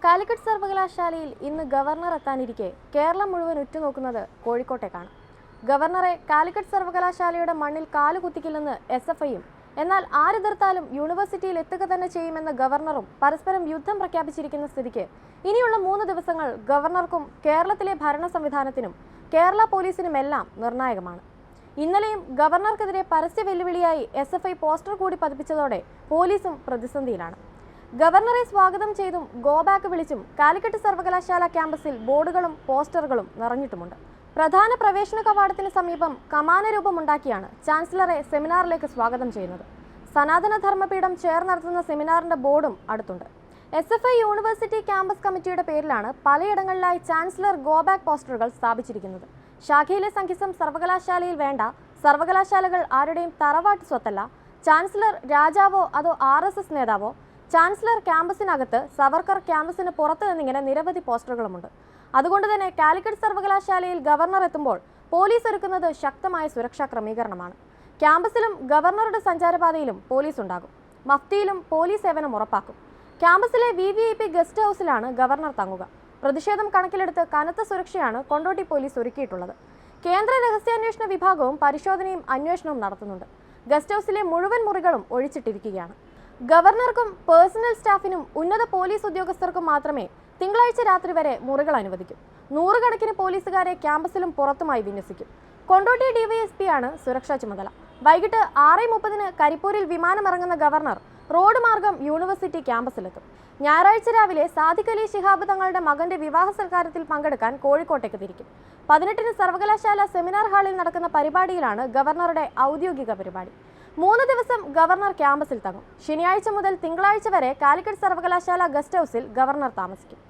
കാലിക്കറ്റ് സർവകലാശാലയിൽ ഇന്ന് ഗവർണർ എത്താനിരിക്കെ കേരളം മുഴുവൻ ഉറ്റുനോക്കുന്നത് കോഴിക്കോട്ടേക്കാണ്. ഗവർണറെ കാലിക്കറ്റ് സർവകലാശാലയുടെ മണ്ണിൽ കാലുകുത്തിക്കില്ലെന്ന് SFIയും എന്നാൽ ആരെതിർത്താലും യൂണിവേഴ്സിറ്റിയിൽ എത്തുക തന്നെ ചെയ്യുമെന്ന ഗവർണറും പരസ്പരം യുദ്ധം പ്രഖ്യാപിച്ചിരിക്കുന്ന സ്ഥിതിക്ക് ഇനിയുള്ള 3 ദിവസങ്ങൾ ഗവർണർക്കും കേരളത്തിലെ ഭരണ സംവിധാനത്തിനും കേരള പോലീസിനുമെല്ലാം നിർണായകമാണ്. ഇന്നലെയും ഗവർണർക്കെതിരെ പരസ്യ വെല്ലുവിളിയായി SFI പോസ്റ്റർ കൂടി പതിപ്പിച്ചതോടെ പോലീസും പ്രതിസന്ധിയിലാണ്. ഗവർണറെ സ്വാഗതം ചെയ്തും ഗോ ബാക്ക് വിളിച്ചും കാലിക്കറ്റ് സർവകലാശാല ക്യാമ്പസിൽ ബോർഡുകളും പോസ്റ്ററുകളും നിറഞ്ഞിട്ടുമുണ്ട്. പ്രധാന പ്രവേശന കവാടത്തിന് സമീപം കമാന രൂപമുണ്ടാക്കിയാണ് ചാൻസലറെ സെമിനാറിലേക്ക് സ്വാഗതം ചെയ്യുന്നത്. സനാതന ധർമ്മപീഠം ചേർന്ന് നടത്തുന്ന സെമിനാറിന്റെ ബോർഡും അടുത്തുണ്ട്. SFI യൂണിവേഴ്സിറ്റി ക്യാമ്പസ് കമ്മിറ്റിയുടെ പേരിലാണ് പലയിടങ്ങളിലായി ചാൻസലർ ഗോ ബാക്ക് പോസ്റ്ററുകൾ സ്ഥാപിച്ചിരിക്കുന്നത്. ശാഖയിലെ സംഖ്യസം സർവകലാശാലയിൽ വേണ്ട, സർവകലാശാലകൾ ആരുടെയും തറവാട്ട് സ്വത്തല്ല, ചാൻസലർ രാജാവോ അതോ RSS നേതാവോ, ചാൻസലർ ക്യാമ്പസിനകത്ത്, സവർക്കർ ക്യാമ്പസിന് പുറത്ത് എന്നിങ്ങനെ നിരവധി പോസ്റ്ററുകളുമുണ്ട്. അതുകൊണ്ട് തന്നെ കാലിക്കറ്റ് സർവകലാശാലയിൽ ഗവർണർ എത്തുമ്പോൾ പോലീസ് ഒരുക്കുന്നത് ശക്തമായ സുരക്ഷാ ക്രമീകരണമാണ്. ക്യാമ്പസിലും ഗവർണറുടെ സഞ്ചാരപാതയിലും പോലീസ് ഉണ്ടാകും. മഫ്തിയിലും പോലീസ് സേവനം ഉറപ്പാക്കും. ക്യാമ്പസിലെ VVIP ഗസ്റ്റ് ഹൗസിലാണ് ഗവർണർ തങ്ങുക. പ്രതിഷേധം കണക്കിലെടുത്ത് കനത്ത സുരക്ഷയാണ് കൊണ്ടോട്ടി പോലീസ് ഒരുക്കിയിട്ടുള്ളത്. കേന്ദ്ര രഹസ്യാന്വേഷണ വിഭാഗവും പരിശോധനയും അന്വേഷണവും നടത്തുന്നുണ്ട്. ഗസ്റ്റ് ഹൗസിലെ മുഴുവൻ മുറികളും ഒഴിച്ചിട്ടിരിക്കുകയാണ്. ഗവർണർക്കും പേഴ്സണൽ സ്റ്റാഫിനും ഉന്നത പോലീസ് ഉദ്യോഗസ്ഥർക്കും മാത്രമേ തിങ്കളാഴ്ച രാത്രി വരെ മുറികൾ അനുവദിക്കും. 100 കണക്കിന് പോലീസുകാരെ ക്യാമ്പസിലും പുറത്തുമായി വിന്യസിക്കും. കൊണ്ടോട്ടി DYSP ആണ് സുരക്ഷാ ചുമതല. വൈകിട്ട് 6:30 കരിപ്പൂരിൽ വിമാനമിറങ്ങുന്ന ഗവർണർ റോഡ് മാർഗം യൂണിവേഴ്സിറ്റി ക്യാമ്പസിലെത്തും. ഞായറാഴ്ച രാവിലെ സാദിഖ് അലി ശിഹാബ് തങ്ങളുടെ മകന്റെ വിവാഹ സൽക്കാരത്തിൽ പങ്കെടുക്കാൻ കോഴിക്കോട്ടേക്ക് തിരിക്കും. 18 സർവകലാശാല സെമിനാർ ഹാളിൽ നടക്കുന്ന പരിപാടിയിലാണ് ഗവർണറുടെ ഔദ്യോഗിക പരിപാടി. 3 ദിവസം ഗവർണർ ക്യാമ്പസിൽ തങ്ങും. ശനിയാഴ്ച മുതൽ തിങ്കളാഴ്ച വരെ കാലിക്കറ്റ് സർവകലാശാല ഗസ്റ്റ് ഹൗസിൽ ഗവർണർ താമസിക്കും.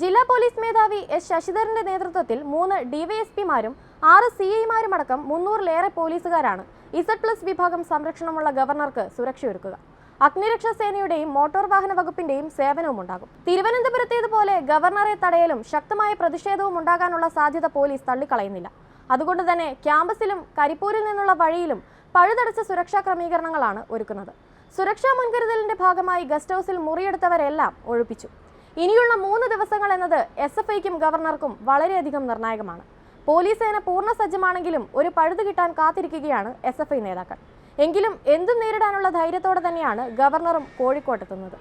ജില്ലാ പോലീസ് മേധാവി S ശശിധരന്റെ നേതൃത്വത്തിൽ 3 DYSPമാരും 6 CIമാരും അടക്കം 300-ലേറെ പോലീസുകാരാണ് Z+ വിഭാഗം സംരക്ഷണമുള്ള ഗവർണർക്ക് സുരക്ഷയൊരുക്കുക. അഗ്നിരക്ഷാ സേനയുടെയും മോട്ടോർ വാഹന വകുപ്പിന്റെയും സേവനവും ഉണ്ടാകും. തിരുവനന്തപുരത്തേതുപോലെ ഗവർണറെ തടയലും ശക്തമായ പ്രതിഷേധവും ഉണ്ടാകാനുള്ള സാധ്യത പോലീസ് തള്ളിക്കളയുന്നില്ല. അതുകൊണ്ട് തന്നെ ക്യാമ്പസിലും കരിപ്പൂരിൽ നിന്നുള്ള വഴിയിലും പഴുതടച്ച സുരക്ഷാ ക്രമീകരണങ്ങളാണ് ഒരുക്കുന്നത്. സുരക്ഷാ മുൻകരുതലിന്റെ ഭാഗമായി ഗസ്റ്റ് ഹൗസിൽ മുറിയെടുത്തവരെല്ലാം ഒഴിപ്പിച്ചു. ഇനിയുള്ള 3 ദിവസങ്ങൾ എന്നത് SFIക്കും ഗവർണർക്കും വളരെയധികം നിർണായകമാണ്. പോലീസ് സേന പൂർണ്ണ സജ്ജമാണെങ്കിലും ഒരു പഴുത് കിട്ടാൻ കാത്തിരിക്കുകയാണ് SFI നേതാക്കൾ. എങ്കിലും എന്തും നേരിടാനുള്ള ധൈര്യത്തോടെ തന്നെയാണ് ഗവർണറും കോഴിക്കോട്ടെത്തുന്നത്.